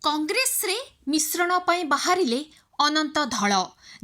कांग्रेस रे मिश्रण पई बाहरिले अनंत धळ।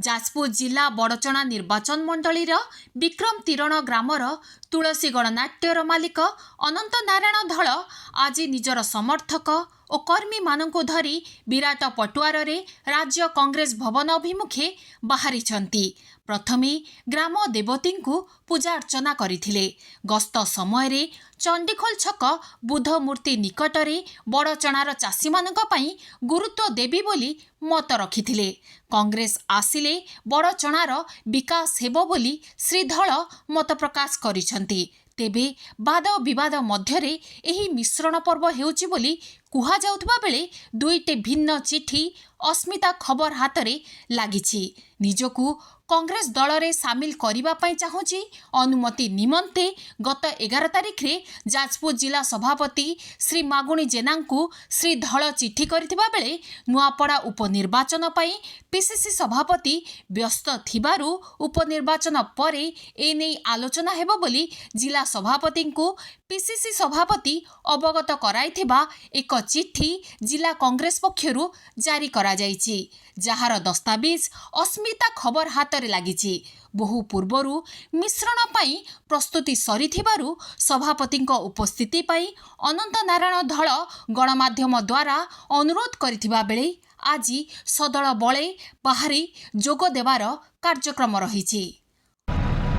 जाजपुर जिला बड़चना निर्वाचन मंडलीर विक्रम तीरण ग्रामर तुलसी गणनाट्यर मालिक अनंत नारायण धळ आज निजर समर्थक और कर्मी मानंकु धरी विराट पटुआर रे राज्य कांग्रेस भवन अभिमुखे बाहरी छंती। प्रथमे ग्राम देवती को पूजा अर्चना करथिले। गस्त समय रे चंडीखोल छक बुध मूर्ति निकटरे बड़चणार चाषी मानक पई गुरुत्व देवी बोली मत रखिथिले। कांग्रेस आसिले बड़चणार विकास हेबो बोली श्री धळ मत प्रकाश करिसंती। तेबे वाद विवाद मध्यरे एही मिश्रण पर्व हेउची बोली कुहा जाउथबा बेले दुईटे भिन्न चिठी अस्मिता खबर हातरे लागिछि। निजकु कांग्रेस दल रे सामिल करिबा पई चाहूची अनुमति निमंते गत 11 तारिख रे जाजपुर जिला सभापति श्री मागुणी जेनांकु श्री धळ चिठी करथिबा बेले नुआपड़ा उपनिर्वाचन पई पीसीसी सभापति व्यस्त थिबारु उपनिर्वाचन परे एने आलोचना हेबो बोली जिला सभापति को पीसीसी सभापति अवगत कराइथिबा एक चिठी जिला कांग्रेस पक्षरु जारी करा जाइछि। जहार दस्तावेज अस्मिता खबर हाथ लगी। बहु पूर्वरु मिश्रण पाई प्रस्तुति सरीथिबारु सभापति उपस्थिति पाई अनंत नारायण धळ गणमाध्यम द्वारा अनुरोध करिथिबा बेले आज सदळ बळे बाहरी जोग देवार कार्यक्रम रहिछि।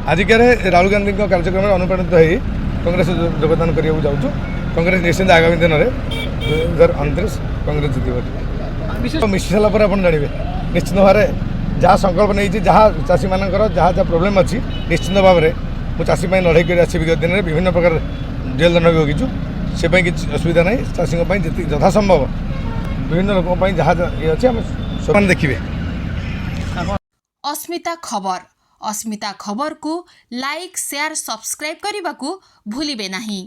आज के राहुल गांधी कार्यक्रम अनुप्राणित हो कांग्रेस योगदान करने जाऊँ। कांग्रेस निश्चित आगामी दिन में 2029 कांग्रेस जितब मिशी सारा पर आप जानवे निश्चित भाव में जहाँ संकल्प नहीं जहाँ चाषी मान जहाँ जहाँ प्रोब्लेम अच्छी निश्चित भाव में मुझे चाषी लड़ाई कर विगत दिन में विभिन्न प्रकार जेल दंड भी होगी से किसी असुविधा नहीं। चाषी जी यथासंभव विभिन्न लोक जहाँ ये अच्छे देखिए। अस्मिता खबर को लाइक शेयर सब्सक्राइब करने को भूलिबे नहीं।